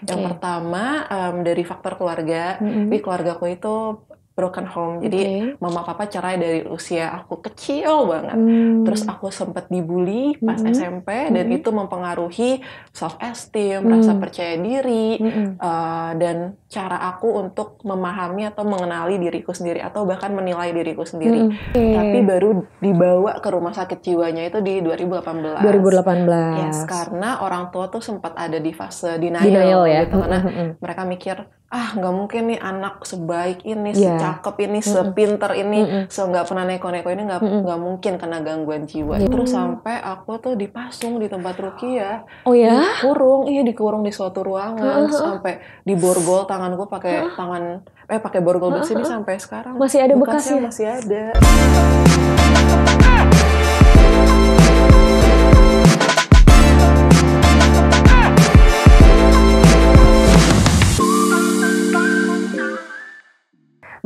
Yang Oke. pertama dari faktor keluarga. Jadi keluargaku itu broken home. Jadi Oke. mama papa cerai dari usia aku kecil banget. Terus Mmm. aku sempat dibully pas Mhm. SMP dan Mhm. itu mempengaruhi self esteem, rasa Mmm. percaya diri, Mhm. dan cara aku untuk memahami atau mengenali diriku sendiri atau bahkan menilai diriku sendiri. Mhm. Oke. Tapi baru dibawa ke rumah sakit jiwanya itu di 2018. Yes, 2018. karena orang tua tuh sempat ada di fase Denial denial ya? gitu, Mhm karena mhm. mereka mikir, nggak mungkin nih anak sebaik ini, Iya. secakep ini, Mhm. sepinter ini, Mhm. nggak pernah neko-neko ini Mhm. nggak mungkin kena gangguan jiwa. Iya. Terus sampai aku tuh dipasung di tempat ruqyah, Oh ya? dikurung di suatu ruangan, Heeh terus heeh. sampai diborgol tanganku pakai Heeh. pakai borgol Heeh besi ini heeh. sampai sekarang Masih ada bekasnya bekasnya? masih ada.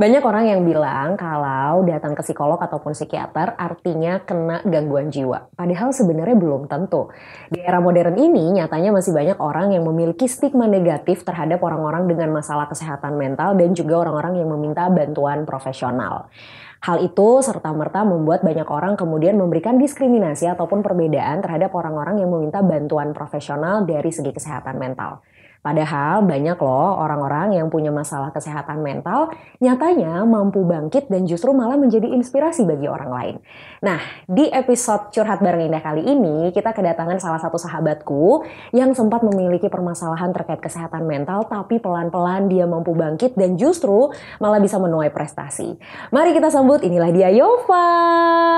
Banyak orang yang bilang kalau datang ke psikolog ataupun psikiater artinya kena gangguan jiwa. Padahal sebenarnya belum tentu. Di era modern ini nyatanya masih banyak orang yang memiliki stigma negatif terhadap orang-orang dengan masalah kesehatan mental dan juga orang-orang yang meminta bantuan profesional. Hal itu serta-merta membuat banyak orang kemudian memberikan diskriminasi ataupun perbedaan terhadap orang-orang yang meminta bantuan profesional dari segi kesehatan mental. Padahal banyak loh orang-orang yang punya masalah kesehatan mental nyatanya mampu bangkit dan justru malah menjadi inspirasi bagi orang lain. Nah, di episode Curhat Bareng Indah kali ini kita kedatangan salah satu sahabatku yang sempat memiliki permasalahan terkait kesehatan mental tapi pelan-pelan dia mampu bangkit dan justru malah bisa menuai prestasi. Mari kita sambut, inilah dia Yova.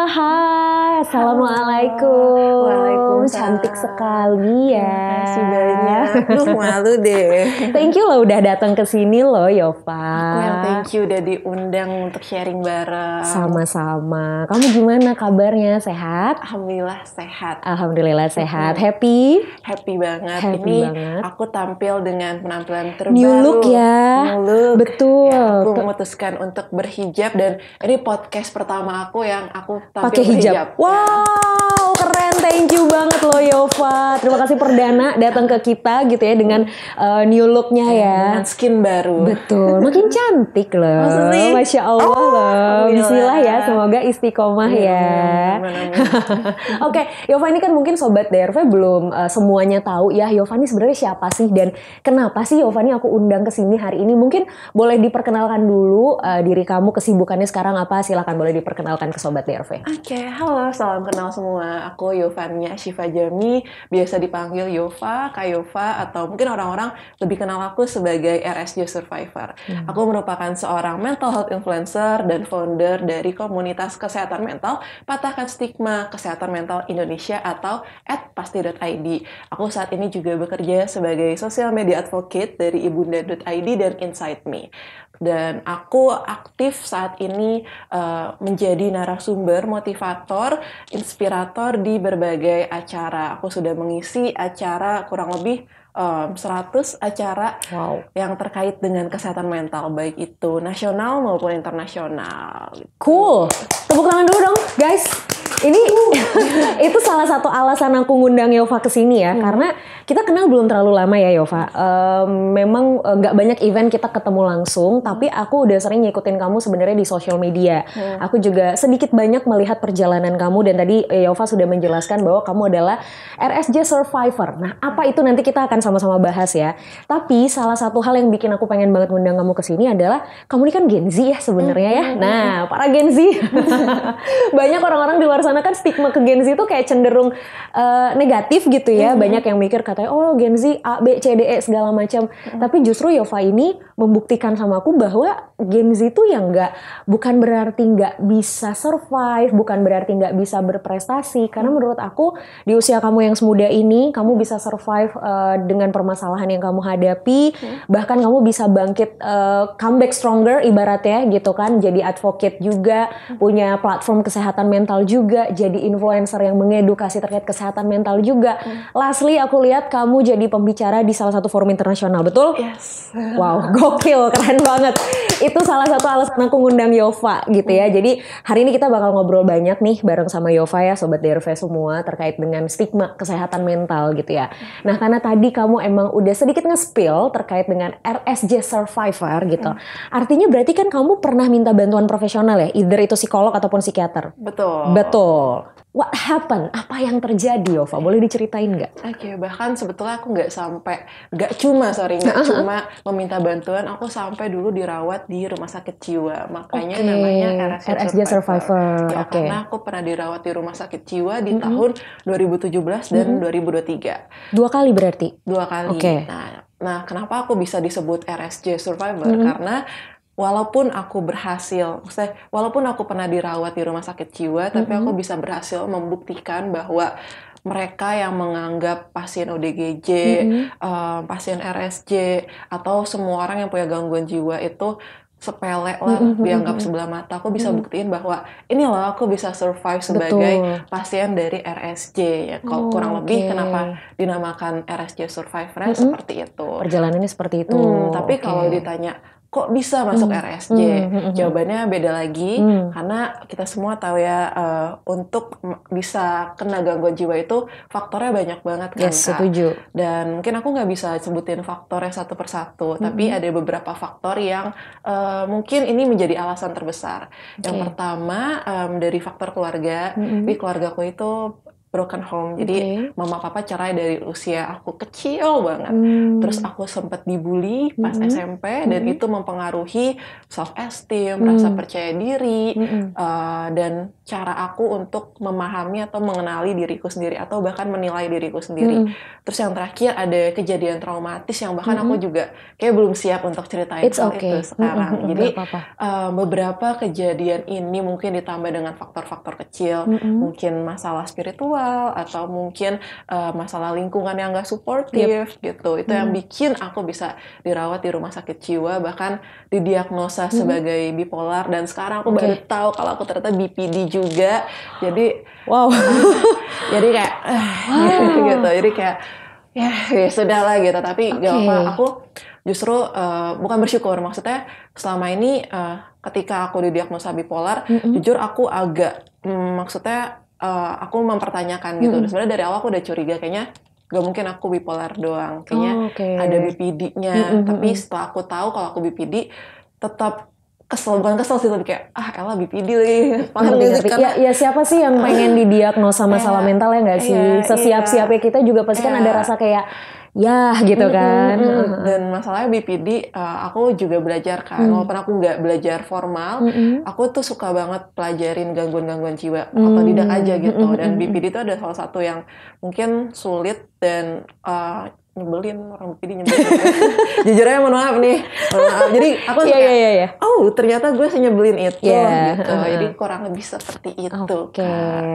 Hai, assalamualaikum. Waalaikumsalam. Cantik sekali ya. Terima kasih banyak. Duh, malu deh. Thank you loh udah datang ke sini loh Yova. Aku yang thank you udah diundang untuk sharing bareng. Sama-sama. Kamu gimana kabarnya? Sehat? Alhamdulillah sehat. Alhamdulillah sehat. Happy? Happy banget. Happy Ini banget. aku tampil dengan penampilan terbaru. New look ya. New look. Betul. Ya, aku memutuskan untuk berhijab dan ini podcast pertama aku yang aku tampil pakai hijab. Wow, keren. Thank you banget loh Yova. Terima kasih perdana datang ke kita gitu ya dengan new looknya ya. Dengan skin baru. Betul. Makin cantik loh. Masya Allah loh. Bismillah ya. Semoga istiqomah ya. Oke, Yova ini kan mungkin Sobat DRV belum semuanya tahu ya Yova ini sebenarnya siapa sih dan kenapa sih Yova ini aku undang ke sini hari ini. Mungkin boleh diperkenalkan dulu diri kamu, kesibukannya sekarang apa? Silakan boleh diperkenalkan ke Sobat DRV. Oke, halo, salam kenal semua. Aku Yovania Syifa Jami, biasa dipanggil Yova, Kak Yova, atau mungkin orang-orang lebih kenal aku sebagai RSJ Survivor. Aku merupakan seorang mental health influencer dan founder dari komunitas kesehatan mental Patahkan Stigma Kesehatan Mental Indonesia atau @pasti.id. Aku saat ini juga bekerja sebagai social media advocate dari ibunda.id dan Inside Me. Dan aku aktif saat ini menjadi narasumber, motivator, inspirator di berbagai acara. Aku sudah mengisi acara kurang lebih 100 acara yang terkait dengan kesehatan mental, baik itu nasional maupun internasional. Cool, tepuk tangan dulu dong guys. Ini itu salah satu alasan aku ngundang Yova ke sini ya, karena kita kenal belum terlalu lama ya Yova. Memang nggak banyak event kita ketemu langsung, tapi aku udah sering ngikutin kamu sebenarnya di social media. Aku juga sedikit banyak melihat perjalanan kamu dan tadi Yova sudah menjelaskan bahwa kamu adalah RSJ Survivor. Nah, apa itu nanti kita akan sama-sama bahas ya. Tapi salah satu hal yang bikin aku pengen banget ngundang kamu ke sini adalah kamu ini kan Gen Z ya sebenarnya ya. Nah, para Gen Z banyak orang-orang di luar sana kan stigma ke Gen Z itu kayak cenderung negatif gitu ya. Banyak yang mikir katanya oh Gen Z A, B, C, D, E segala macam. Tapi justru Yova ini membuktikan sama aku bahwa Gen Z itu yang bukan berarti nggak bisa survive, bukan berarti nggak bisa berprestasi. Karena menurut aku di usia kamu yang semuda ini, kamu bisa survive dengan permasalahan yang kamu hadapi. Bahkan kamu bisa bangkit, comeback stronger ibaratnya gitu kan. Jadi advocate juga, punya platform kesehatan mental juga, jadi influencer yang mengedukasi terkait kesehatan mental juga. Lastly aku lihat kamu jadi pembicara di salah satu forum internasional, betul? Yes. Wow, gokil, keren banget. Itu salah satu alasan aku ngundang Yova gitu ya. Jadi hari ini kita bakal ngobrol banyak nih bareng sama Yova ya, Sobat DRV semua, terkait dengan stigma kesehatan mental gitu ya. Nah karena tadi kamu emang udah sedikit nge-spill terkait dengan RSJ survivor gitu. Artinya berarti kan kamu pernah minta bantuan profesional ya, either itu psikolog ataupun psikiater. Betul. Betul. What happened? Apa yang terjadi, Yova? Boleh diceritain nggak? Oke, bahkan sebetulnya aku nggak cuma meminta bantuan, aku sampai dulu dirawat di rumah sakit jiwa. Makanya namanya RSJ survivor. Ya, karena aku pernah dirawat di rumah sakit jiwa di tahun 2017 dan 2023. 2 kali berarti? 2 kali. Nah, kenapa aku bisa disebut RSJ survivor? Karena walaupun aku pernah dirawat di rumah sakit jiwa, tapi aku bisa berhasil membuktikan bahwa mereka yang menganggap pasien ODGJ, pasien RSJ, atau semua orang yang punya gangguan jiwa itu sepele lah, dianggap sebelah mata. Aku bisa buktiin bahwa ini loh aku bisa survive sebagai pasien dari RSJ. Ya, kurang lebih kenapa dinamakan RSJ survivor seperti itu. Perjalanannya seperti itu. Tapi kalau ditanya kok bisa masuk RSJ? Jawabannya beda lagi, karena kita semua tahu ya, untuk bisa kena gangguan jiwa itu faktornya banyak banget kan, Yes, setuju. Dan mungkin aku nggak bisa sebutin faktornya satu persatu, tapi ada beberapa faktor yang mungkin ini menjadi alasan terbesar. Yang pertama dari faktor keluarga. Di keluargaku itu broken home, jadi mama papa cerai dari usia aku kecil banget. Terus aku sempat dibully pas SMP, dan itu mempengaruhi self esteem, rasa percaya diri, dan cara aku untuk memahami atau mengenali diriku sendiri, atau bahkan menilai diriku sendiri. Terus yang terakhir ada kejadian traumatis yang bahkan aku juga kayak belum siap untuk ceritain soal itu sekarang. Jadi beberapa kejadian ini mungkin ditambah dengan faktor-faktor kecil, mungkin masalah spiritual, atau mungkin masalah lingkungan yang gak suportif gitu. Itu yang bikin aku bisa dirawat di rumah sakit jiwa, bahkan didiagnosa sebagai bipolar, dan sekarang aku baru tahu kalau aku ternyata BPD juga. Jadi jadi kayak gitu. Jadi kayak ya sudah lah gitu. Tapi gak apa, aku justru bukan bersyukur, maksudnya selama ini ketika aku didiagnosa bipolar, jujur aku agak aku mempertanyakan gitu. Sebenarnya dari awal aku udah curiga, kayaknya gak mungkin aku bipolar doang, kayaknya ada BPD-nya. Tapi setelah aku tahu kalau aku BPD, tetap bukan kesel sih, tapi kayak Ella BPD lagi. Ya siapa sih yang pengen didiagnosa masalah mental ya nggak sih? Sesiap-siapnya kita juga pasti kan ada rasa kayak ya gitu kan. Dan masalahnya BPD, aku juga belajar kan, walaupun aku nggak belajar formal, aku tuh suka banget pelajarin gangguan-gangguan jiwa, otodidak aja gitu. Dan BPD itu ada salah satu yang mungkin sulit dan nyebelin, orang BPD nyebelin. Jujur aja mohon maaf nih. Jadi aku kayak, ternyata gue senyebelin itu gitu. Jadi kurang lebih seperti itu.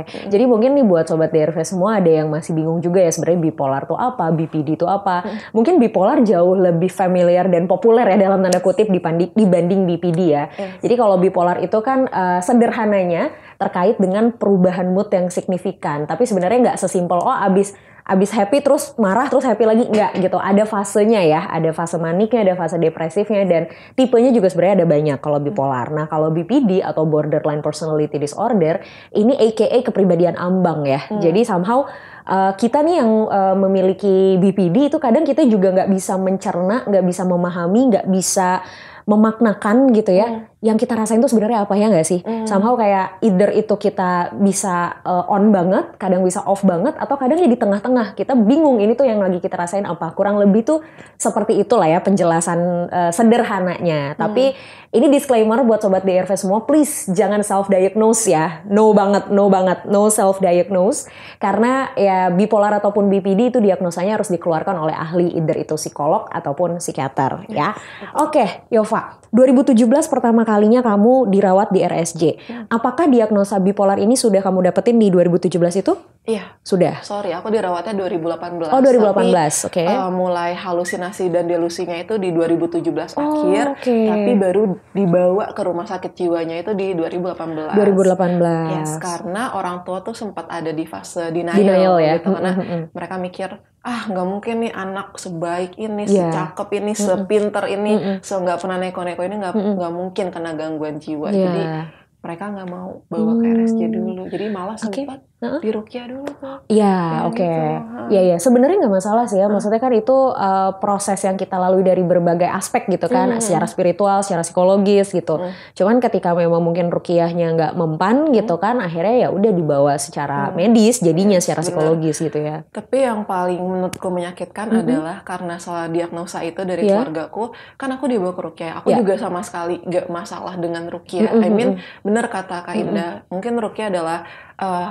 Jadi mungkin nih buat Sobat DRV semua ada yang masih bingung juga ya sebenarnya bipolar tuh apa, BPD itu apa. Mungkin bipolar jauh lebih familiar dan populer ya dalam tanda kutip dibanding BPD ya. Jadi kalau bipolar itu kan sederhananya terkait dengan perubahan mood yang signifikan. Tapi sebenarnya nggak sesimpel abis happy terus marah terus happy lagi, enggak gitu. Ada fasenya ya, ada fase maniknya, ada fase depresifnya, dan tipenya juga sebenarnya ada banyak kalau bipolar. Nah kalau BPD atau borderline personality disorder ini AKA kepribadian ambang ya. Jadi somehow kita nih yang memiliki BPD itu kadang kita juga nggak bisa mencerna, nggak bisa memahami, nggak bisa memaknakan gitu ya, yang kita rasain tuh sebenarnya apa ya nggak sih? Somehow kayak either itu kita bisa on banget, kadang bisa off banget, atau kadang ya di tengah-tengah. Kita bingung ini tuh yang lagi kita rasain apa. Kurang lebih tuh seperti itulah ya penjelasan sederhananya. Tapi ini disclaimer buat Sobat DRV semua, please jangan self-diagnose ya. No banget, no self-diagnose. Karena ya bipolar ataupun BPD itu diagnosanya harus dikeluarkan oleh ahli, either itu psikolog ataupun psikiater ya. Oke, Yova. 2017 pertama kalinya kamu dirawat di RSJ. Apakah diagnosa bipolar ini sudah kamu dapetin di 2017 itu? Iya. Sudah? Sorry, aku dirawatnya 2018. Oh 2018, oke. Mulai halusinasi dan delusinya itu di 2017 Oh, akhir. oke. Tapi baru dibawa ke rumah sakit jiwanya itu di 2018. 2018. Yes, karena orang tua tuh sempat ada di fase Denial denial ya. gitu. Karena mereka mikir, nggak mungkin nih anak sebaik ini, Iya. secakep ini, sepinter ini, nggak pernah neko-neko ini, nggak mungkin kena gangguan jiwa. Iya. Jadi mereka nggak mau bawa ke RSJ dulu. Jadi malah sempat di Ruqyah dulu tuh. Iya, oke. Iya, iya. Sebenarnya nggak masalah sih ya. Maksudnya kan itu proses yang kita lalui dari berbagai aspek gitu kan, secara spiritual, secara psikologis gitu. Cuman ketika memang mungkin ruqyahnya nggak mempan gitu kan, akhirnya ya udah dibawa secara medis, jadinya secara psikologis gitu ya. Tapi yang paling menurutku menyakitkan adalah karena salah diagnosa itu dari keluargaku, kan aku dibawa ke Ruqyah. Aku juga sama sekali nggak masalah dengan Ruqyah. I mean, bener kata Kak Indah, mungkin Ruqyah adalah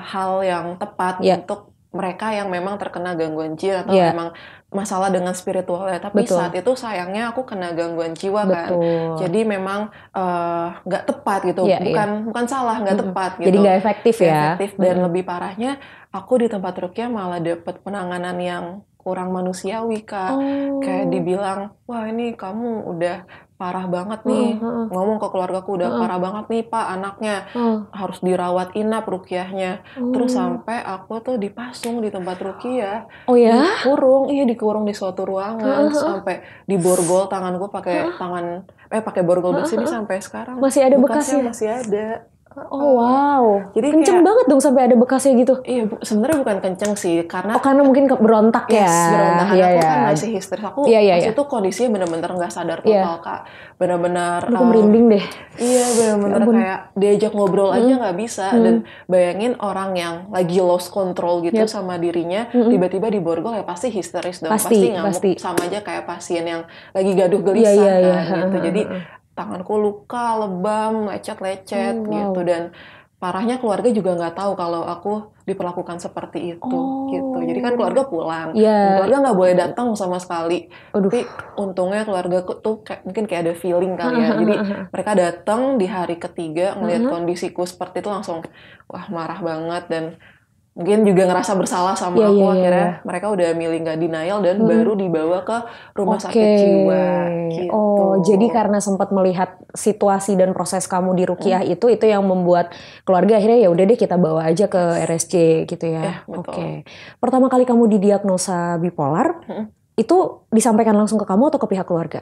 hal yang tepat untuk mereka yang memang terkena gangguan jiwa atau memang masalah dengan spiritualnya. Tapi saat itu sayangnya aku kena gangguan jiwa kan. Jadi memang nggak tepat gitu. Bukan salah, nggak tepat gitu. Jadi nggak efektif ya. Efektif. Dan lebih parahnya aku di tempat Ruqyah malah dapet penanganan yang kurang manusiawi Kak. Kayak dibilang, wah ini kamu udah parah banget nih, ngomong ke keluargaku udah parah banget nih Pak anaknya, harus dirawat inap Ruqyahnya. Terus sampai aku tuh dipasung di tempat Ruqyah, dikurung di suatu ruangan, sampai diborgol tanganku pakai pakai borgol besi ini sampai sekarang masih ada bekasnya, masih ada. Oh wow, jadi kenceng banget dong sampai ada bekasnya gitu. Iya, sebenarnya bukan kenceng sih, karena karena mungkin berontak ya. Berontak. Aku kan masih histeris. Aku pas itu kondisinya benar-benar nggak sadar total Kak. Benar-benar. Aku merinding deh. Iya, benar-benar kayak diajak ngobrol aja nggak bisa. Dan bayangin orang yang lagi lost control gitu sama dirinya, tiba-tiba diborgol ya pasti histeris dong. Pasti ngamuk. Sama aja kayak pasien yang lagi gaduh gelisah kan gitu. Jadi tanganku luka, lebam, lecet-lecet gitu. Dan parahnya keluarga juga nggak tahu kalau aku diperlakukan seperti itu gitu. Jadi kan keluarga pulang, keluarga nggak boleh datang sama sekali. Tapi untungnya keluarga tuh mungkin kayak ada feeling kali ya. Jadi mereka datang di hari ketiga ngelihat kondisiku seperti itu langsung wah marah banget dan mungkin juga ngerasa bersalah sama aku. Akhirnya mereka udah milih nggak denial dan baru dibawa ke rumah sakit jiwa gitu. Oh, jadi karena sempat melihat situasi dan proses kamu di Ruqyah itu yang membuat keluarga akhirnya ya udah deh kita bawa aja ke RSJ gitu ya. Oke. Pertama kali kamu didiagnosa bipolar, itu disampaikan langsung ke kamu atau ke pihak keluarga?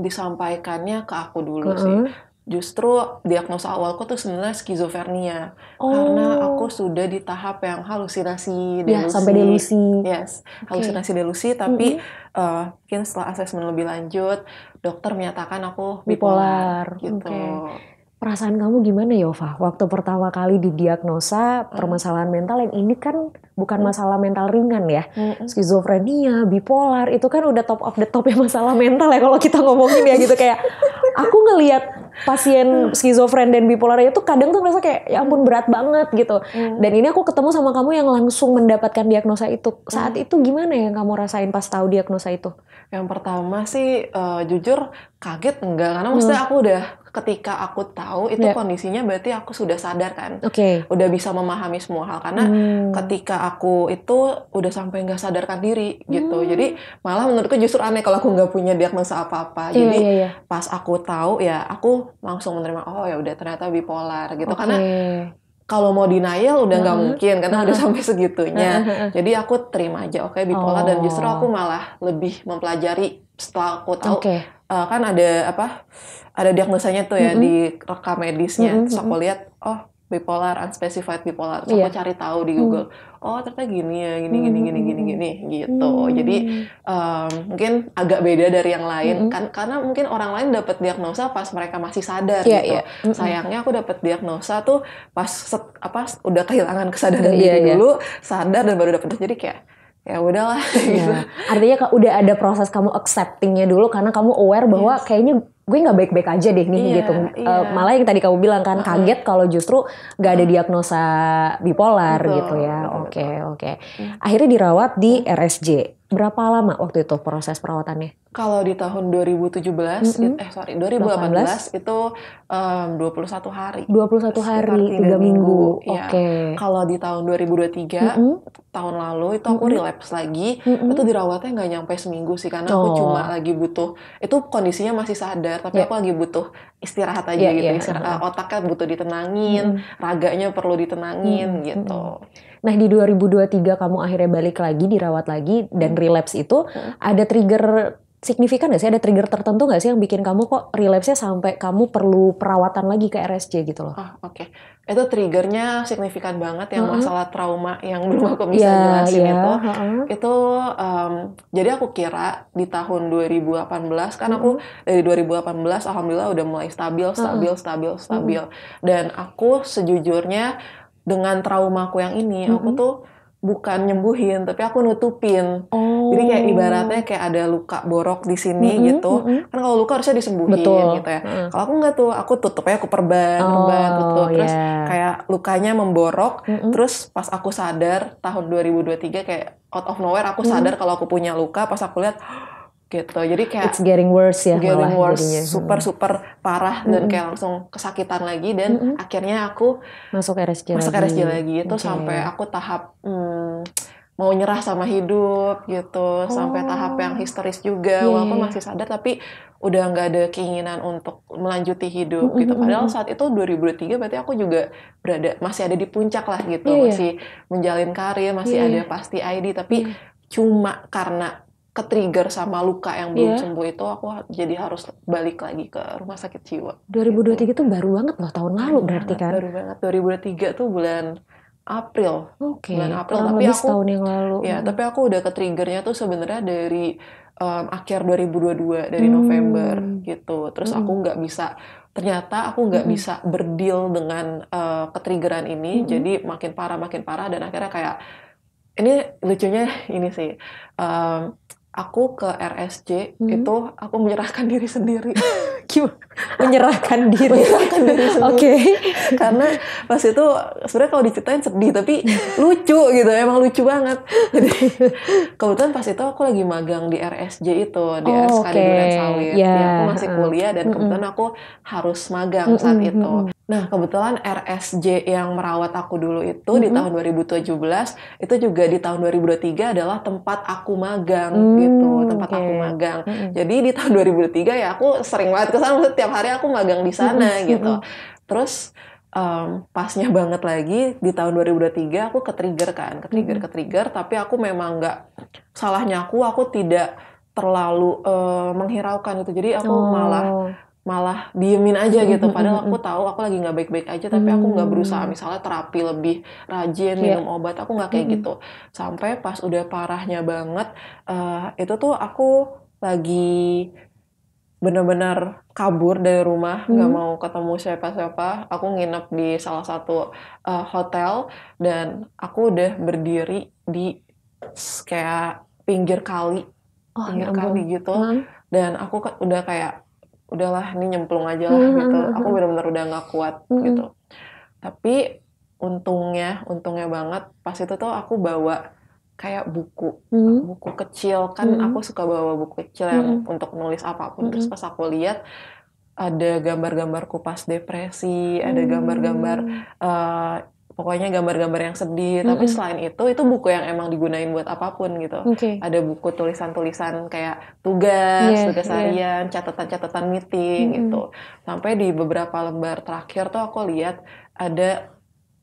Disampaikannya ke aku dulu sih. Justru diagnosa awalku tuh sebenarnya skizofrenia. Karena aku sudah di tahap yang halusinasi, delusi. Sampai delusi. Yes, halusinasi delusi. Tapi mungkin setelah asesmen lebih lanjut, dokter menyatakan aku bipolar. Gitu. Perasaan kamu gimana Yova? Waktu pertama kali didiagnosa permasalahan mental yang ini kan bukan masalah mental ringan ya. Skizofrenia, bipolar, itu kan udah top of the top ya masalah mental ya kalau kita ngomongin ya gitu. Kayak aku ngelihat pasien skizofren dan bipolar itu kadang tuh merasa kayak ya ampun berat banget gitu. Dan ini aku ketemu sama kamu yang langsung mendapatkan diagnosa itu. Saat itu gimana yang kamu rasain pas tahu diagnosa itu? Yang pertama sih jujur kaget enggak, karena maksudnya aku udah ketika aku tahu itu kondisinya berarti aku sudah sadar kan, udah bisa memahami semua hal. Karena ketika aku itu udah sampai nggak sadarkan diri gitu, jadi malah menurutku justru aneh kalau aku nggak punya diagnosa apa-apa. Jadi pas aku tahu ya aku langsung menerima oh ya udah ternyata bipolar gitu. Karena kalau mau denial udah nggak mungkin karena udah sampai segitunya. Jadi aku terima aja bipolar dan justru aku malah lebih mempelajari setelah aku tahu kan ada diagnosanya tuh ya di rekam medisnya. Terus aku lihat bipolar, unspecified bipolar. Terus aku cari tahu di Google. Oh ternyata gini ya, gini gitu. Jadi mungkin agak beda dari yang lain kan, karena mungkin orang lain dapat diagnosa pas mereka masih sadar gitu. Sayangnya aku dapat diagnosa tuh pas udah kehilangan kesadaran diri dulu, sadar dan baru dapat. Jadi kayak ya udahlah gitu. Artinya udah ada proses kamu acceptingnya dulu karena kamu aware bahwa kayaknya gue nggak baik-baik aja deh nih gitu. Malah yang tadi kamu bilang kan kaget kalau justru nggak ada diagnosa bipolar gitu ya. Oke. Akhirnya dirawat di RSJ. Berapa lama waktu itu proses perawatannya? Kalau di tahun 2017, 2018 itu 21 hari. 21 Sekitar hari, 3 3 minggu. Ya. Oke. Kalau di tahun 2023, tahun lalu itu aku relapse lagi. Itu dirawatnya nggak nyampe seminggu sih, karena aku cuma lagi butuh, itu kondisinya masih sadar, tapi aku lagi butuh istirahat aja gitu. Otaknya butuh ditenangin, raganya perlu ditenangin gitu. Nah di 2023 kamu akhirnya balik lagi, dirawat lagi, dan relapse itu ada trigger signifikan nggak sih? Ada trigger tertentu nggak sih yang bikin kamu kok relapse-nya sampai kamu perlu perawatan lagi ke RSJ gitu loh? Oke. Itu triggernya signifikan banget yang masalah trauma yang belum aku bisa jelasin itu. Itu jadi aku kira di tahun 2018 kan aku dari 2018 alhamdulillah udah mulai stabil. Dan aku sejujurnya dengan traumaku yang ini aku tuh bukan nyembuhin, tapi aku nutupin. Jadi kayak ibaratnya kayak ada luka borok di sini gitu. Kan kalau luka harusnya disembuhin gitu ya. Kalau aku nggak tuh, aku tutupnya, aku perban, tutup. Terus kayak lukanya memborok. Terus pas aku sadar tahun 2023 kayak out of nowhere aku sadar kalau aku punya luka. Pas aku lihat gitu. Jadi kayak it's getting worse ya, getting malah worse, jadinya. super parah dan kayak langsung kesakitan lagi dan akhirnya aku masuk RSJ lagi. Itu sampai aku tahap mau nyerah sama hidup gitu, sampai tahap yang histeris juga, walaupun masih sadar tapi udah nggak ada keinginan untuk melanjuti hidup gitu. Padahal saat itu 2023 berarti aku juga masih ada di puncak lah gitu, masih menjalin karir, masih ada pasti ID, tapi cuma karena ke-trigger sama luka yang belum sembuh itu aku jadi harus balik lagi ke rumah sakit jiwa. 2023 tuh baru banget loh, tahun lalu berarti kan? Baru banget. 2023 tuh bulan April. Bulan April, tapi aku setahun yang lalu. Ya, tapi aku udah ke-triggernya tuh sebenarnya dari akhir 2022, dari November gitu. Terus aku nggak bisa, ternyata aku nggak bisa berdeal dengan ke-triggeran ini, jadi makin parah dan akhirnya kayak, ini lucunya ini sih, aku ke RSJ itu aku menyerahkan diri sendiri. Menyerahkan diri sendiri. Oke. Karena pas itu sebenarnya kalau diceritain sedih tapi lucu gitu, emang lucu banget. Jadi kebetulan pas itu aku lagi magang di RSJ itu, di RSKD Durensawit. Aku masih kuliah dan kebetulan aku harus magang saat itu. Nah, kebetulan RSJ yang merawat aku dulu itu di tahun 2017, itu juga di tahun 2023 adalah tempat aku magang gitu, aku magang. Jadi di tahun 2003 ya aku sering banget ke sana, setiap hari aku magang di sana gitu. Terus pasnya banget lagi di tahun 2023 aku ke-trigger, tapi aku memang nggak, salahnya aku tidak terlalu menghiraukan gitu. Jadi aku malah diemin aja gitu, padahal aku tahu aku lagi nggak baik-baik aja, tapi aku nggak berusaha misalnya terapi lebih rajin, minum obat, aku nggak kayak gitu. Sampai pas udah parahnya banget, itu tuh aku lagi benar-benar kabur dari rumah, nggak mau ketemu siapa-siapa. Aku nginep di salah satu hotel dan aku udah berdiri di kayak pinggir kali gitu. Dan aku udah kayak, udahlah ini nyemplung aja lah gitu. Aku benar-benar udah nggak kuat gitu. Tapi untungnya banget pas itu tuh aku bawa kayak buku kecil, kan aku suka bawa buku kecil yang untuk nulis apapun. Terus pas aku lihat ada gambar-gambarku pas depresi, ada gambar-gambar pokoknya gambar-gambar yang sedih. Tapi selain itu buku yang emang digunain buat apapun gitu. Ada buku tulisan-tulisan kayak tugas harian, catatan-catatan meeting gitu. Sampai di beberapa lembar terakhir tuh aku lihat ada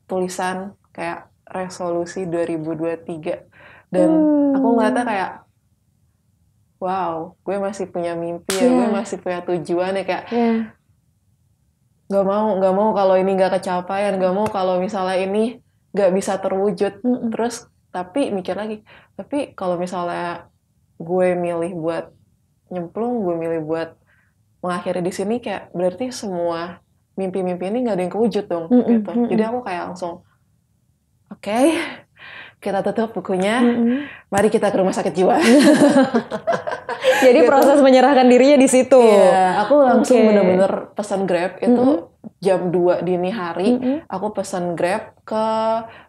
tulisan kayak resolusi 2023. Dan aku ngeliatnya kayak, wow, gue masih punya mimpi ya, gue masih punya tujuan ya, kayak nggak mau kalau ini nggak kecapaian, nggak mau kalau misalnya ini nggak bisa terwujud. Terus tapi mikir lagi, tapi kalau misalnya gue milih buat nyemplung, gue milih buat mengakhiri di sini, kayak berarti semua mimpi-mimpi ini nggak ada yang kewujud dong gitu. Jadi aku kayak langsung, oke, kita tutup bukunya, mari kita ke rumah sakit jiwa. Jadi proses menyerahkan dirinya di situ. Iya, aku langsung bener-bener pesan Grab itu jam 2 dini hari. Aku pesan Grab ke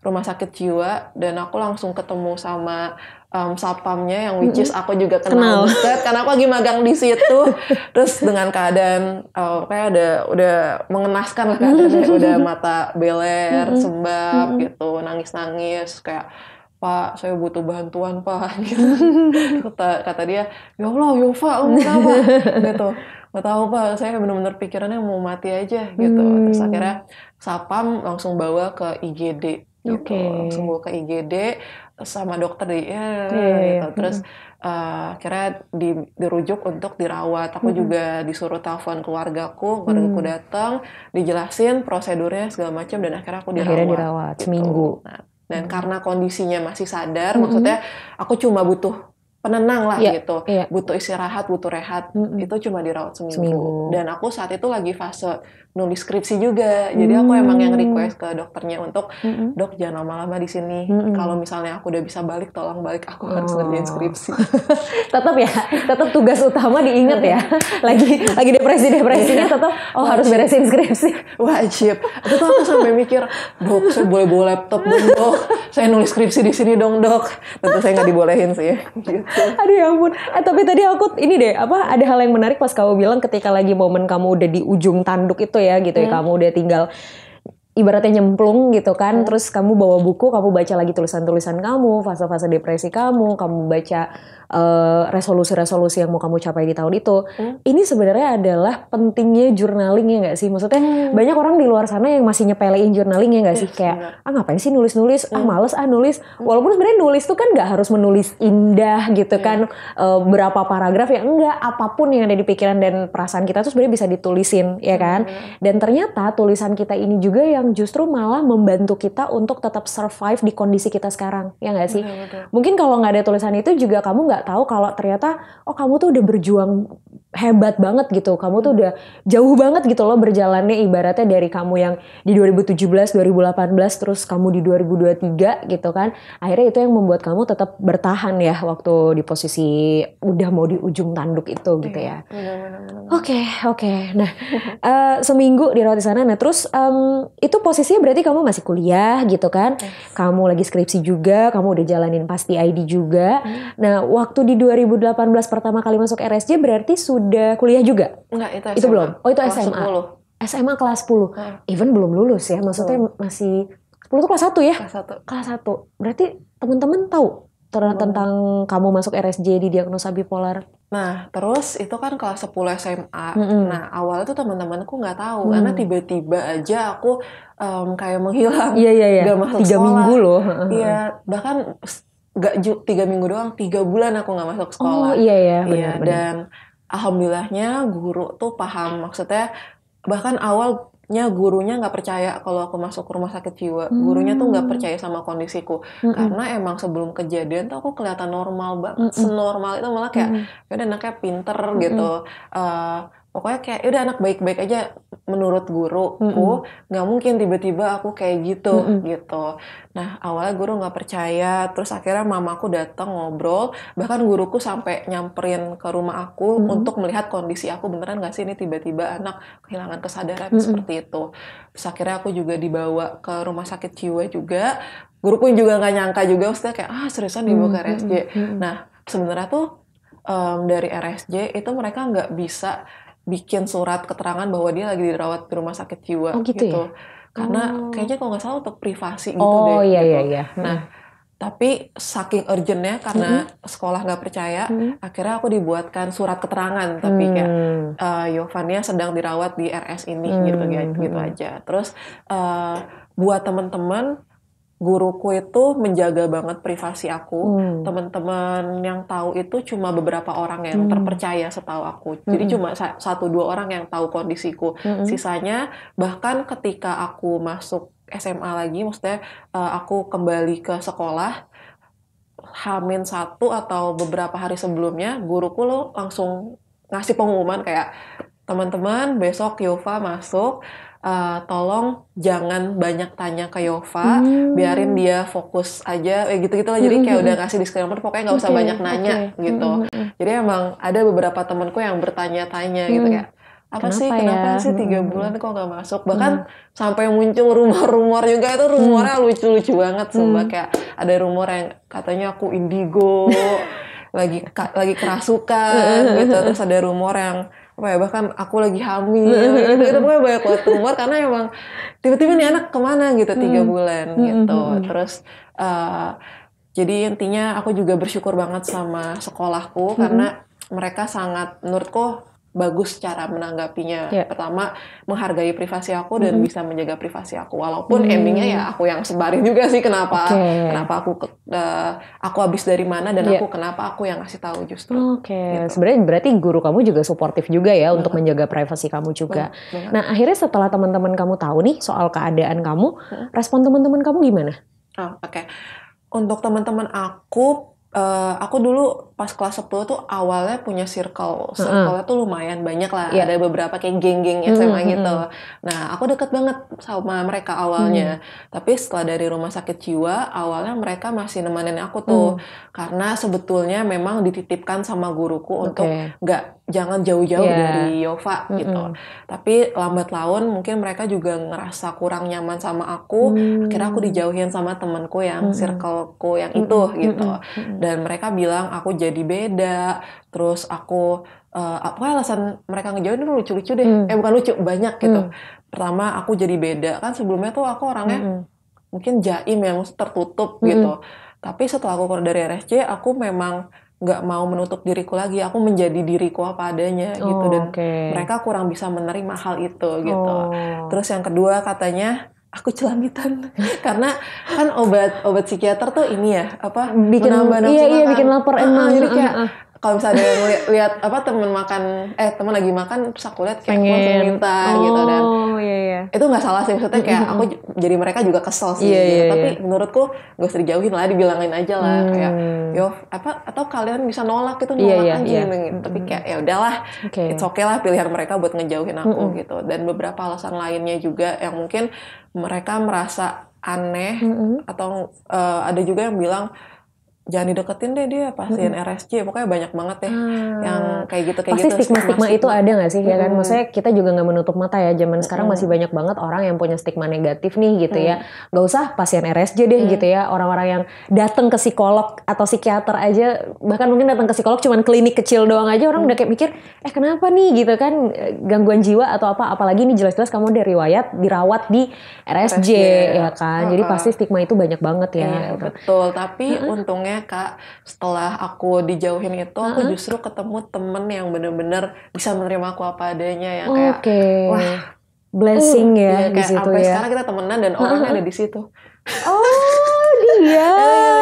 rumah sakit jiwa dan aku langsung ketemu sama satpamnya yang which is aku juga kenal banget karena aku lagi magang di situ. Terus dengan keadaan kayak udah mengenaskan lah keadaannya, udah mata beler, sembab gitu, nangis-nangis kayak, "Pak, saya butuh bantuan Pak." Gitu. Kata dia, "Ya Allah, Yova, kenapa?" Gitu. "Nggak tahu Pak, saya benar-benar pikirannya mau mati aja." Gitu. Terus akhirnya satpam langsung bawa ke IGD. Gitu. Langsung bawa ke IGD sama dokter gitu. Terus akhirnya dirujuk untuk dirawat. Aku juga disuruh telepon keluargaku datang, dijelasin prosedurnya segala macam dan akhirnya aku dirawat gitu. seminggu. Nah, dan karena kondisinya masih sadar, maksudnya aku cuma butuh penenang lah gitu, butuh istirahat, butuh rehat, itu cuma dirawat seminggu. Dan aku saat itu lagi fase nulis skripsi juga, jadi aku emang yang request ke dokternya untuk, "Dok, jangan lama-lama di sini. Kalau misalnya aku udah bisa balik, tolong balik, aku harus ngerjain skripsi." tetap tugas utama diingat ya. Lagi depresinya tetap harus beresin skripsi. Wajib. Itu tuh aku sampai mikir, "Dok, saya boleh bawa laptop dong dok, saya nulis skripsi di sini dong dok." Tentu saya nggak dibolehin sih. Gitu. Aduh ya ampun. Tapi tadi aku ada hal yang menarik pas kamu bilang ketika lagi momen kamu udah di ujung tanduk itu ya gitu ya, kamu udah tinggal ibaratnya nyemplung gitu kan, terus kamu bawa buku, kamu baca lagi tulisan-tulisan kamu, fase-fase depresi kamu baca resolusi-resolusi yang mau kamu capai di tahun itu. Ini sebenarnya adalah pentingnya journaling ya nggak sih? Maksudnya banyak orang di luar sana yang masih nyepelein journaling ya nggak sih? Kayak ngapain sih nulis-nulis? Males nulis. Walaupun sebenarnya nulis tuh kan nggak harus menulis indah gitu kan, berapa paragraf ya enggak, apapun yang ada di pikiran dan perasaan kita tuh sebenarnya bisa ditulisin ya kan. Dan ternyata tulisan kita ini juga yang justru malah membantu kita untuk tetap survive di kondisi kita sekarang ya nggak sih? Mungkin kalau nggak ada tulisan itu juga kamu nggak tahu kalau ternyata kamu tuh udah berjuang hebat banget gitu, kamu tuh udah jauh banget gitu loh berjalannya, ibaratnya dari kamu yang di 2017, 2018 terus kamu di 2023 gitu kan, akhirnya itu yang membuat kamu tetap bertahan ya waktu di posisi udah mau di ujung tanduk itu gitu ya. Oke. Nah seminggu dirawat di sana, nah terus itu posisinya berarti kamu masih kuliah gitu kan, kamu lagi skripsi juga, kamu udah jalanin pasti ID juga. Nah waktu di 2018 pertama kali masuk RSJ berarti sudah kuliah juga? Enggak, itu SMA. Itu belum? Oh itu kelas SMA. 10. SMA kelas 10. Even belum lulus ya, maksudnya masih 10 itu kelas 1 ya? Kelas 1. Berarti teman-teman tahu tentang kamu masuk RSJ di diagnosa bipolar? Nah, terus itu kan kelas 10 SMA. Nah, awalnya tuh teman-temanku nggak tahu karena tiba-tiba aja aku kayak menghilang. Iya. Gak masuk 3 sekolah. minggu loh. Iya, bahkan gak 3 minggu doang, 3 bulan aku gak masuk sekolah. Oh iya benar. Dan alhamdulillahnya guru tuh paham, maksudnya bahkan awalnya gurunya gak percaya kalau aku masuk rumah sakit jiwa. Gurunya tuh gak percaya sama kondisiku. Karena emang sebelum kejadian tuh aku kelihatan normal banget, senormal itu, malah kayak yaudah anaknya pinter gitu. Pokoknya kayak udah anak baik-baik aja menurut guruku, nggak mungkin tiba-tiba aku kayak gitu gitu. Nah awalnya guru nggak percaya, terus akhirnya mamaku datang ngobrol, bahkan guruku sampai nyamperin ke rumah aku untuk melihat kondisi aku beneran nggak sih ini tiba-tiba anak kehilangan kesadaran seperti itu. Terus akhirnya aku juga dibawa ke rumah sakit jiwa juga, guruku juga nggak nyangka juga, maksudnya kayak seriusan dibawa ke RSJ. Nah sebenarnya tuh dari RSJ itu mereka nggak bisa bikin surat keterangan bahwa dia lagi dirawat di rumah sakit jiwa gitu. Ya? Karena kayaknya kalau nggak salah untuk privasi gitu deh. Iya. Nah, tapi saking urgentnya karena sekolah nggak percaya, akhirnya aku dibuatkan surat keterangan. Tapi kayak Yovania sedang dirawat di RS ini gitu aja. Terus buat teman-teman, guruku itu menjaga banget privasi aku. Teman-teman yang tahu itu cuma beberapa orang yang terpercaya setahu aku. Jadi cuma 1-2 orang yang tahu kondisiku. Sisanya bahkan ketika aku masuk SMA lagi, maksudnya aku kembali ke sekolah, H-1 atau beberapa hari sebelumnya, guruku langsung ngasih pengumuman kayak, "Teman-teman, besok Yova masuk. Tolong jangan banyak tanya ke Yova, biarin dia fokus aja." Gitu-gitu lah. Jadi kayak udah kasih disclaimer, pokoknya nggak usah banyak nanya gitu. Jadi emang ada beberapa temanku yang bertanya-tanya gitu kayak, Kenapa sih 3 bulan kok gak masuk? Bahkan sampai muncul rumor-rumor juga, itu rumornya lucu-lucu banget sumpah. Kayak ada rumor yang katanya aku indigo, lagi kerasukan gitu. Terus ada rumor yang bahkan aku lagi hamil gitu. Itu pokoknya banyak banget rumor karena emang tiba-tiba nih anak kemana gitu 3 bulan gitu. Terus jadi intinya aku juga bersyukur banget sama sekolahku karena mereka sangat menurutku bagus cara menanggapinya. Pertama, menghargai privasi aku dan bisa menjaga privasi aku. Walaupun endingnya ya aku yang sebarin juga sih kenapa aku habis dari mana dan kenapa aku yang ngasih tahu justru. Gitu. Sebenarnya berarti guru kamu juga suportif juga ya untuk menjaga privasi kamu juga. Nah, akhirnya setelah teman-teman kamu tahu nih soal keadaan kamu, respon teman-teman kamu gimana? Untuk teman-teman aku dulu pas kelas 10 tuh awalnya punya circle-nya tuh lumayan banyak lah. Ada beberapa kayak geng-geng SMA gitu. Nah, aku deket banget sama mereka awalnya. Tapi setelah dari rumah sakit jiwa, awalnya mereka masih nemenin aku tuh. Karena sebetulnya memang dititipkan sama guruku untuk jangan jauh-jauh dari Yova gitu. Tapi lambat laun mungkin mereka juga ngerasa kurang nyaman sama aku. Akhirnya aku dijauhin sama temanku yang circleku yang itu gitu. Dan mereka bilang aku jadi beda, terus aku alasan mereka ngejauhin itu lucu-lucu deh. Bukan lucu, banyak gitu. Pertama aku jadi beda, kan sebelumnya tuh aku orangnya mungkin jaim yang tertutup gitu. Tapi setelah aku keluar dari RSJ, aku memang nggak mau menutup diriku lagi, aku menjadi diriku apa adanya gitu. Dan mereka kurang bisa menerima hal itu gitu. Terus yang kedua katanya aku celamitan karena kan obat psikiater tuh ini ya bikin menambah nafsu makan. Bikin lapar emang. Jadi kayak kalau misalnya ada yang lihat temen lagi makan terus aku lihat kayak aku langsung minta gitu. Dan itu nggak salah sih, maksudnya kayak aku jadi mereka juga kesel sih gitu. Tapi menurutku gak usah dijauhin lah, dibilangin aja lah kayak atau kalian bisa nolak gitu, nolak aja gitu. Tapi kayak ya udahlah, it's okay lah pilihan mereka buat ngejauhin aku gitu. Dan beberapa alasan lainnya juga yang mungkin mereka merasa aneh atau ada juga yang bilang jangan dideketin deh dia pasien RSJ, pokoknya banyak banget ya yang kayak gitu. Pasti stigma itu ada nggak sih ya kan? Maksudnya kita juga nggak menutup mata ya, zaman sekarang masih banyak banget orang yang punya stigma negatif nih gitu ya. Gak usah pasien RSJ deh gitu ya, orang-orang yang datang ke psikolog atau psikiater aja, bahkan mungkin datang ke psikolog cuman klinik kecil doang aja orang udah kayak mikir kenapa nih gitu kan, gangguan jiwa atau apa, apalagi nih jelas-jelas kamu udah dirawat di RSJ ya kan. Jadi pasti stigma itu banyak banget ya. Gitu. Betul, tapi untungnya Kak, setelah aku dijauhin itu, aku justru ketemu temen yang bener-bener bisa menerima aku apa adanya, yang kayak wah blessing ya di situ sampai ya. sekarang kita temenan dan orangnya ada di situ. Dia.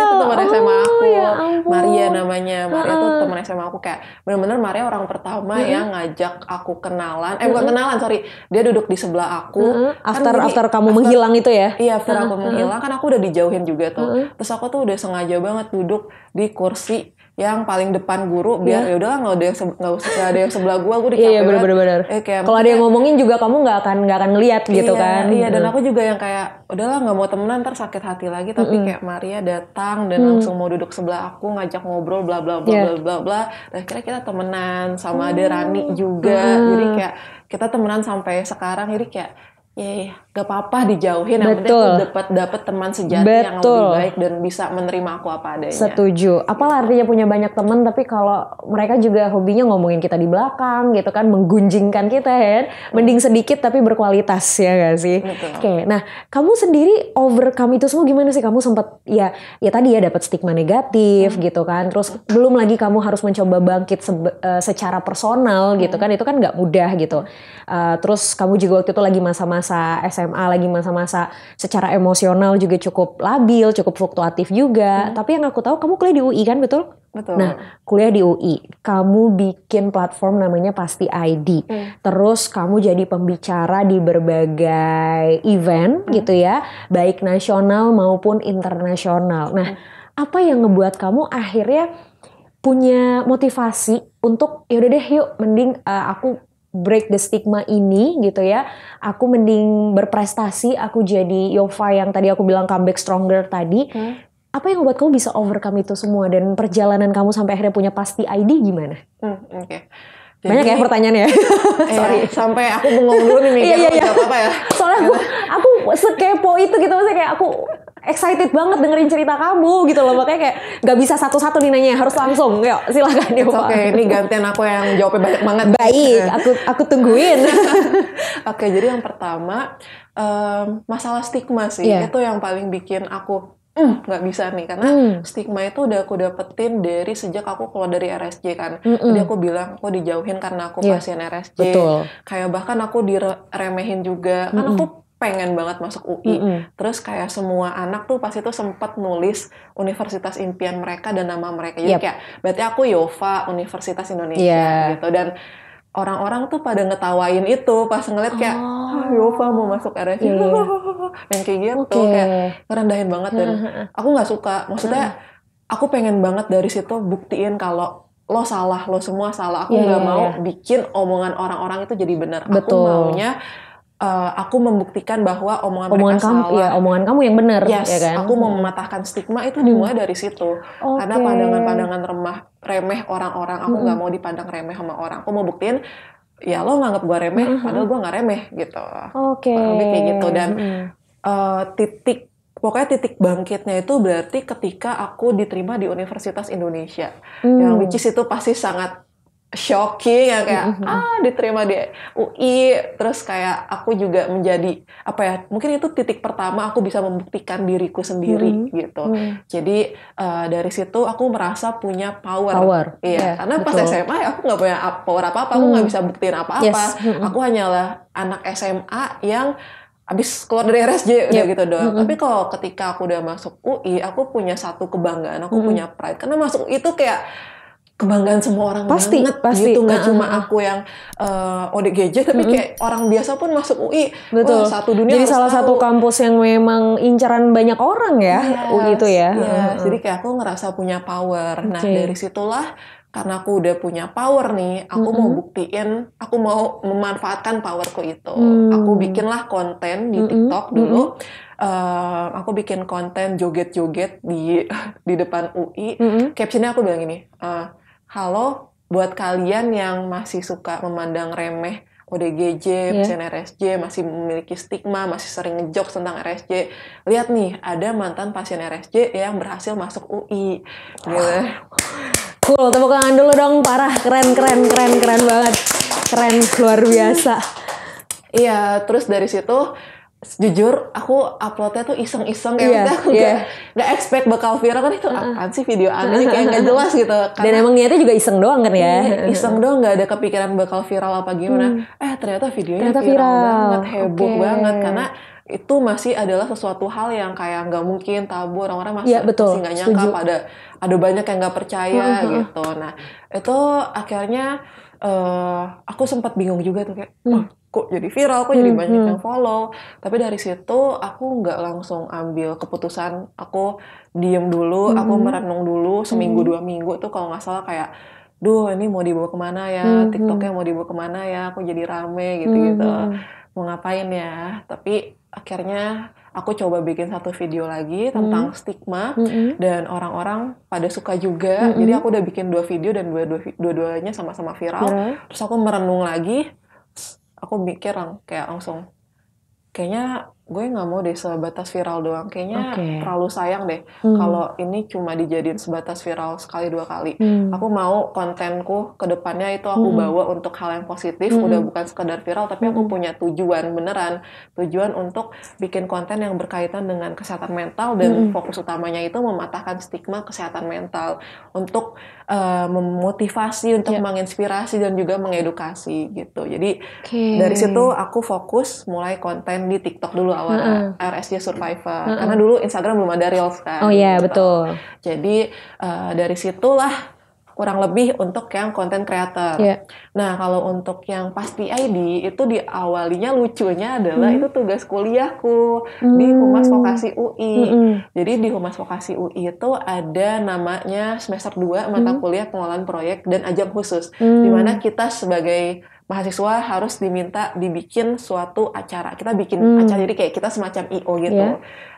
Itu teman SMA aku, ya Maria namanya. Maria tuh teman SMA aku, kayak bener-bener Maria orang pertama yang ngajak aku kenalan. Bukan kenalan, sorry. Dia duduk di sebelah aku. After kamu menghilang itu ya? Iya, after aku menghilang kan aku udah dijauhin juga tuh. Terus aku tuh udah sengaja banget duduk di kursi yang paling depan guru biar ya udahlah nggak ada yang sebelah gue udah capek banget. Bener. Kalau ada yang ngomongin juga kamu nggak akan ngelihat gitu kan? Iya, dan aku juga yang kayak udahlah nggak mau temenan ntar sakit hati lagi. Tapi kayak Maria datang dan langsung mau duduk sebelah aku, ngajak ngobrol bla bla bla bla bla. Dan akhirnya kita temenan, sama ada Rani juga. Jadi kayak kita temenan sampai sekarang. Jadi kayak gak apa-apa dijauhin, yang penting aku dapat teman sejati yang lebih baik dan bisa menerima aku apa adanya. Setuju. Apalah artinya punya banyak teman tapi kalau mereka juga hobinya ngomongin kita di belakang gitu kan, menggunjingkan kita ya, mending sedikit tapi berkualitas ya gak sih? Oke, nah kamu sendiri overcome itu semua gimana sih? Kamu sempat ya tadi ya dapat stigma negatif gitu kan, terus belum lagi kamu harus mencoba bangkit secara personal gitu kan, itu kan nggak mudah gitu. Terus kamu juga waktu itu lagi masa-masa SMA, lagi masa-masa secara emosional juga cukup labil, cukup fluktuatif juga. Tapi yang aku tahu kamu kuliah di UI kan, betul? Betul. Nah, kuliah di UI, kamu bikin platform namanya Pasti ID. Terus kamu jadi pembicara di berbagai event gitu ya, baik nasional maupun internasional. Nah, apa yang ngebuat kamu akhirnya punya motivasi untuk yaudah deh yuk mending aku break the stigma ini gitu ya. Aku mending berprestasi, aku jadi Yova yang tadi aku bilang comeback stronger tadi. Apa yang membuat kamu bisa overcome itu semua dan perjalanan kamu sampai akhirnya punya Pasti ID gimana? Banyak ya pertanyaannya. Sorry. Sampai aku bengong dulu nih mikir jawab apa ya. Soalnya aku sekepo itu gitu, maksudnya kayak aku excited banget dengerin cerita kamu gitu loh, makanya kayak gak bisa satu-satu nih nanya, harus langsung. Yuk silakan Yova. Oke, ini gantian aku yang jawabnya banyak banget. Baik, aku tungguin. Oke, jadi yang pertama masalah stigma sih, itu yang paling bikin aku nggak bisa nih, karena stigma itu udah aku dapetin dari sejak aku keluar dari RSJ kan. Jadi aku bilang aku dijauhin karena aku pasien RSJ. Betul. Kayak bahkan aku diremehin juga, kan aku pengen banget masuk UI. Terus kayak semua anak tuh pasti tuh sempat nulis universitas impian mereka dan nama mereka. Jadi kayak berarti aku Yova Universitas Indonesia gitu. Dan orang-orang tuh pada ngetawain itu pas ngeliat kayak Yova mau masuk RSJ. Yang kayak gitu kayak ngerendahin banget dan aku nggak suka. Maksudnya aku pengen banget dari situ buktiin kalau lo salah, lo semua salah. Aku nggak mau bikin omongan orang-orang itu jadi benar. Aku maunya aku membuktikan bahwa omongan mereka kamu, salah. Omongan kamu yang benar, ya kan? Aku mau mematahkan stigma itu dimulai dari situ. Karena pandangan-pandangan remeh orang-orang, aku nggak mau dipandang remeh sama orang. Aku mau buktiin, ya lo nganggap gue remeh, padahal gue nggak remeh gitu. Lebih kayak gitu. Dan titik bangkitnya itu berarti ketika aku diterima di Universitas Indonesia. Yang which is itu pasti sangat shocking ya, kayak diterima di UI, terus kayak aku juga menjadi mungkin itu titik pertama aku bisa membuktikan diriku sendiri gitu. Jadi dari situ aku merasa punya power. Karena pas SMA aku nggak punya power apa-apa, aku nggak bisa buktiin apa-apa. Aku hanyalah anak SMA yang abis keluar dari RSJ udah gitu doang. Tapi kalau ketika aku udah masuk UI, aku punya satu kebanggaan, aku punya pride, karena masuk UI itu kayak kebanggaan semua orang pasti gitu, nggak cuma aku yang ODGJ, tapi kayak orang biasa pun masuk UI. Betul. Satu dunia. Jadi salah satu kampus yang memang incaran banyak orang ya, UI itu ya. Jadi kayak aku ngerasa punya power. Nah dari situlah, karena aku udah punya power nih, aku mau buktiin, aku mau memanfaatkan powerku itu. Aku bikinlah konten di TikTok dulu. Aku bikin konten joget-joget di depan UI. Captionnya aku bilang gini, halo buat kalian yang masih suka memandang remeh ODGJ, pasien RSJ, masih memiliki stigma, masih sering ngejokes tentang RSJ. Lihat nih, ada mantan pasien RSJ yang berhasil masuk UI. Gitu. Cool, tepuk tangan dulu dong, parah, keren banget. Keren, luar biasa. Iya, terus dari situ jujur aku uploadnya tuh iseng-iseng kayak aku gak expect bakal viral, kan itu apaan sih video aneh kayak gak jelas gitu. Karena, dan emang niatnya juga iseng doang kan ya? Iseng doang, gak ada kepikiran bakal viral apa gimana. Ternyata videonya viral banget, heboh banget, karena itu masih adalah sesuatu hal yang kayak gak mungkin, tabu, orang-orang masih gak nyangka, ada banyak yang gak percaya gitu. Nah itu akhirnya aku sempat bingung juga tuh kayak kok jadi viral, kok jadi banyak yang follow. Tapi dari situ aku nggak langsung ambil keputusan, aku diem dulu, aku merenung dulu seminggu 2 minggu tuh kalau nggak salah, kayak ini mau dibawa kemana ya, TikToknya mau dibawa kemana ya, aku jadi rame gitu-gitu, mau ngapain ya. Tapi akhirnya aku coba bikin satu video lagi tentang stigma, dan orang-orang pada suka juga. Jadi aku udah bikin 2 video dan dua-duanya sama-sama viral. Terus aku merenung lagi, aku mikir kayak langsung, kayaknya gue nggak mau deh sebatas viral doang. Kayaknya terlalu sayang deh kalau ini cuma dijadiin sebatas viral sekali 2 kali. Aku mau kontenku ke depannya itu aku bawa untuk hal yang positif, udah bukan sekedar viral, tapi aku punya tujuan beneran. Tujuan untuk bikin konten yang berkaitan dengan kesehatan mental, dan fokus utamanya itu mematahkan stigma kesehatan mental. Untuk memotivasi, untuk menginspirasi, dan juga mengedukasi gitu. Jadi dari situ aku fokus mulai konten di TikTok dulu awal, RSJ Survivor. Karena dulu Instagram belum ada Reels kan. Oh iya, gitu. betul. Jadi dari situlah kurang lebih untuk yang konten creator. Nah kalau untuk yang Pasti ID itu diawalinya lucunya adalah itu tugas kuliahku di Humas Vokasi UI. Jadi di Humas Vokasi UI itu ada namanya semester 2 mata kuliah pengelolaan proyek dan ajang khusus, dimana kita sebagai mahasiswa harus dibikin suatu acara. Kita bikin acara, jadi kayak kita semacam I.O. gitu.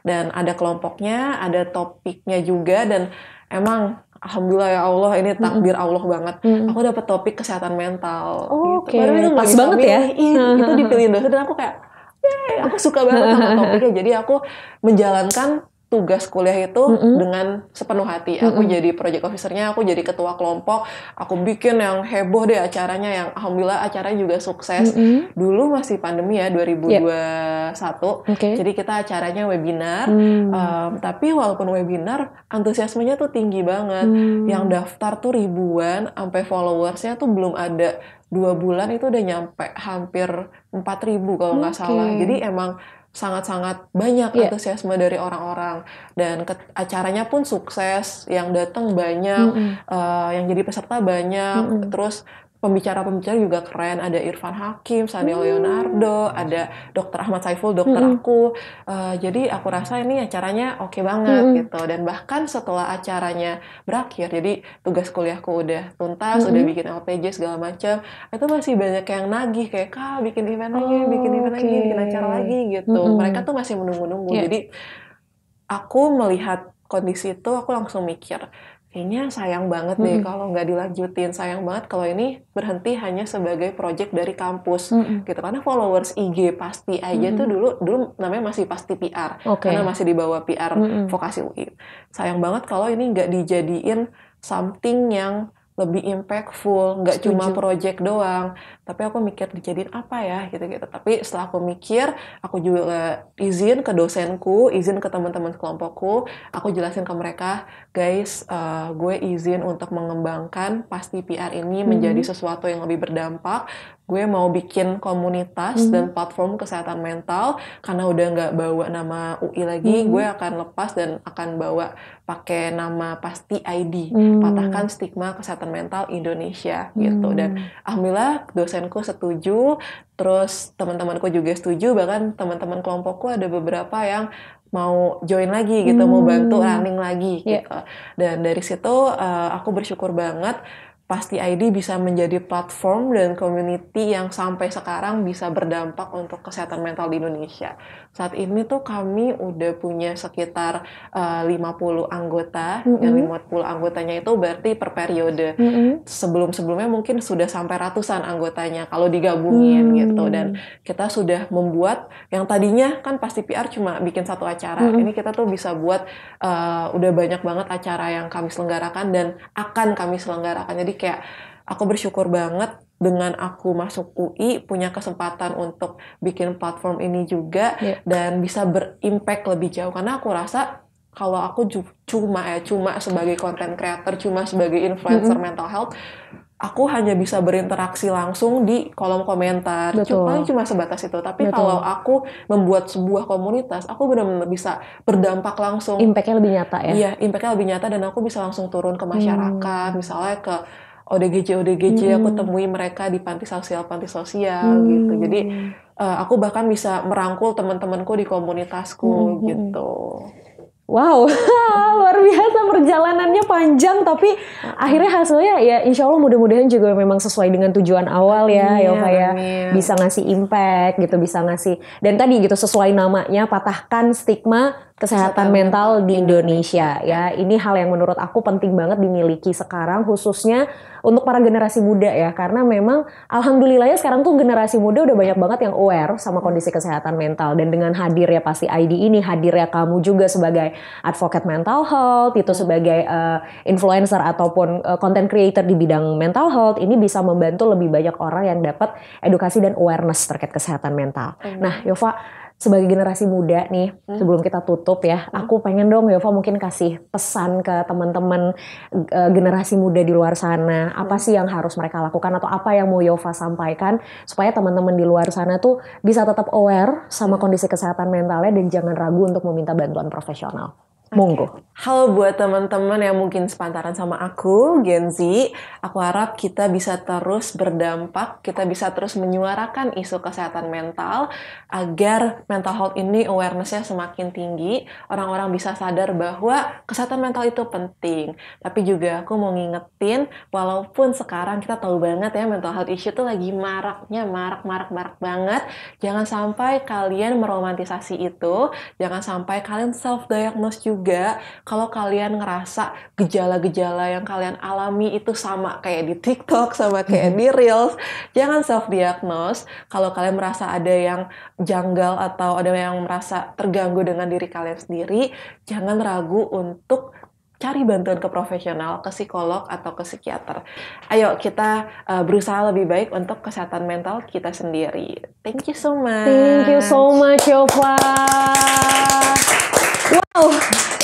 Dan ada kelompoknya, ada topiknya juga, dan emang alhamdulillah ya Allah, ini takdir Allah banget. Aku dapat topik kesehatan mental gitu. Oke, Padahal itu nggak pas bisa banget ya. milih, itu dipilihin dosen dan aku kayak, aku suka banget sama topiknya. Jadi aku menjalankan tugas kuliah itu dengan sepenuh hati. Aku jadi project officer-nya, aku jadi ketua kelompok, aku bikin yang heboh deh acaranya, yang alhamdulillah acaranya juga sukses. Dulu masih pandemi ya, 2021. Jadi kita acaranya webinar, tapi walaupun webinar, antusiasmenya tuh tinggi banget. Yang daftar tuh ribuan, sampai followersnya tuh belum ada 2 bulan itu udah nyampe hampir 4.000 kalau nggak salah. Jadi emang sangat-sangat banyak antusiasme dari orang-orang, dan acaranya pun sukses, yang datang banyak, yang jadi peserta banyak, terus pembicara-pembicara juga keren, ada Irfan Hakim, Sanil Leonardo, ada Dr. Ahmad Saiful, dokter aku. Jadi aku rasa ini acaranya oke banget gitu, dan bahkan setelah acaranya berakhir, jadi tugas kuliahku udah tuntas, udah bikin LPJ segala macam, itu masih banyak yang nagih kayak, Kak bikin event lagi, bikin acara lagi gitu. Mereka tuh masih menunggu-nunggu. Jadi aku melihat kondisi itu, aku langsung mikir, kayaknya sayang banget deh kalau nggak dilanjutin. Sayang banget kalau ini berhenti hanya sebagai project dari kampus gitu. Karena followers IG Pasti aja tuh dulu namanya masih Pasti PR, karena masih di bawah PR Vokasi UI. Sayang banget kalau ini nggak dijadiin something yang lebih impactful, nggak cuma project doang. Tapi aku mikir dijadiin apa ya gitu-gitu. Tapi setelah aku mikir, aku juga izin ke dosenku, izin ke teman-teman kelompokku, aku jelasin ke mereka, guys, gue izin untuk mengembangkan Pasti PR ini menjadi sesuatu yang lebih berdampak. Gue mau bikin komunitas dan platform kesehatan mental, karena udah nggak bawa nama UI lagi, gue akan lepas dan akan bawa pakai nama Pasti ID, patahkan stigma kesehatan mental Indonesia gitu. Dan alhamdulillah dosenku setuju, terus teman-temanku juga setuju, bahkan teman-teman kelompokku ada beberapa yang mau join lagi gitu, mau bantu running lagi gitu. Dan dari situ aku bersyukur banget Pasti ID bisa menjadi platform dan community yang sampai sekarang bisa berdampak untuk kesehatan mental di Indonesia. Saat ini tuh kami udah punya sekitar 50 anggota, dan 50 anggotanya itu berarti per periode. Sebelum-sebelumnya mungkin sudah sampai ratusan anggotanya kalau digabungin gitu. Dan kita sudah membuat, yang tadinya kan Pasti PR cuma bikin satu acara, ini kita tuh bisa buat udah banyak banget acara yang kami selenggarakan dan akan kami selenggarakan. Jadi kayak aku bersyukur banget dengan aku masuk UI, punya kesempatan untuk bikin platform ini juga, dan bisa berimpact lebih jauh. Karena aku rasa kalau aku cuma sebagai content creator, cuma sebagai influencer mental health, aku hanya bisa berinteraksi langsung di kolom komentar. Paling cuma sebatas itu. Tapi kalau aku membuat sebuah komunitas, aku benar-benar bisa berdampak langsung. Impact-nya lebih nyata ya? Iya, impact-nya lebih nyata, dan aku bisa langsung turun ke masyarakat. Misalnya ke ODGJ, aku temui mereka di panti sosial gitu. Jadi aku bahkan bisa merangkul teman-temanku di komunitasku gitu. Wow, luar biasa, perjalanannya panjang, tapi akhirnya hasilnya ya insya Allah mudah-mudahan juga memang sesuai dengan tujuan awal ya Yova ya. Bisa ngasih impact gitu, bisa ngasih, dan tadi gitu sesuai namanya, patahkan stigma kesehatan mental di Indonesia ya. Ini hal yang menurut aku penting banget dimiliki sekarang, khususnya untuk para generasi muda ya, karena memang alhamdulillahnya sekarang tuh generasi muda udah banyak banget yang aware sama kondisi kesehatan mental, dan dengan hadirnya Pasti ID ini, hadirnya kamu juga sebagai advocate mental health, itu sebagai influencer ataupun content creator di bidang mental health, ini bisa membantu lebih banyak orang yang dapat edukasi dan awareness terkait kesehatan mental. Nah Yova, sebagai generasi muda nih, sebelum kita tutup ya, aku pengen dong Yova mungkin kasih pesan ke teman-teman generasi muda di luar sana. Apa sih yang harus mereka lakukan, atau apa yang mau Yova sampaikan supaya teman-teman di luar sana tuh bisa tetap aware sama kondisi kesehatan mentalnya dan jangan ragu untuk meminta bantuan profesional. Monggo. Halo buat teman-teman yang mungkin sepantaran sama aku, Gen Z. Aku harap kita bisa terus berdampak, kita bisa terus menyuarakan isu kesehatan mental, agar mental health ini awareness-nya semakin tinggi, orang-orang bisa sadar bahwa kesehatan mental itu penting. Tapi juga aku mau ngingetin, walaupun sekarang kita tahu banget ya mental health issue itu lagi marak banget, jangan sampai kalian meromantisasi itu, jangan sampai kalian self-diagnose juga juga kalau kalian ngerasa gejala-gejala yang kalian alami itu sama kayak di TikTok, sama kayak di Reels, jangan self-diagnose. Kalau kalian merasa ada yang janggal atau ada yang merasa terganggu dengan diri kalian sendiri, jangan ragu untuk cari bantuan ke profesional, ke psikolog atau ke psikiater. Ayo kita berusaha lebih baik untuk kesehatan mental kita sendiri. Thank you so much. Thank you so much, Yova. Wow,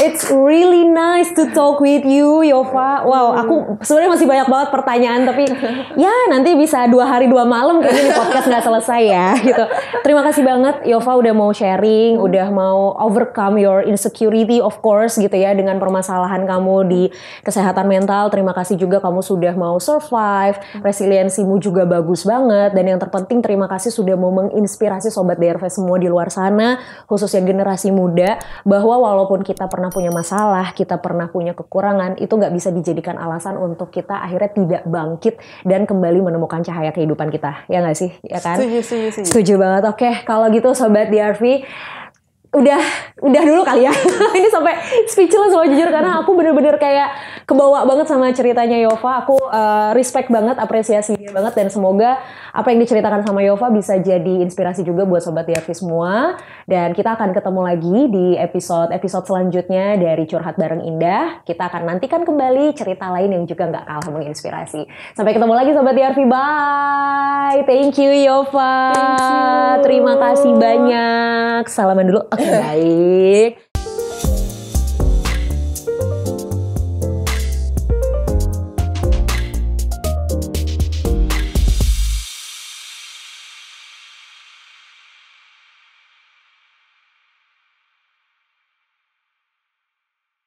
it's really nice to talk with you, Yova. Wow, aku sebenarnya masih banyak banget pertanyaan, tapi ya nanti bisa 2 hari 2 malam kayaknya di podcast nggak selesai ya, gitu. Terima kasih banget, Yova, udah mau sharing, udah mau overcome your insecurity, of course, gitu ya, dengan permasalahan kamu di kesehatan mental. Terima kasih juga kamu sudah mau survive, resiliensimu juga bagus banget, dan yang terpenting terima kasih sudah mau menginspirasi Sobat DRV semua di luar sana, khususnya generasi muda, bahwa walaupun kita pernah punya masalah, kita pernah punya kekurangan, itu nggak bisa dijadikan alasan untuk kita akhirnya tidak bangkit dan kembali menemukan cahaya kehidupan kita. Ya nggak sih? Ya kan? Setuju. Setuju banget. Oke, kalau gitu Sobat DRV, udah dulu kali ya. Ini sampai speechless loh jujur, karena aku bener-bener kayak kebawa banget sama ceritanya Yova. Aku respect banget, apresiasi dia banget, dan semoga apa yang diceritakan sama Yova bisa jadi inspirasi juga buat Sobat DRV semua. Dan kita akan ketemu lagi di episode selanjutnya dari Curhat Bareng Indah. Kita akan nantikan kembali cerita lain yang juga nggak kalah menginspirasi. Sampai ketemu lagi Sobat DRV, bye. Thank you Yova. Thank you. Terima kasih banyak. Salaman dulu. Oke, baik.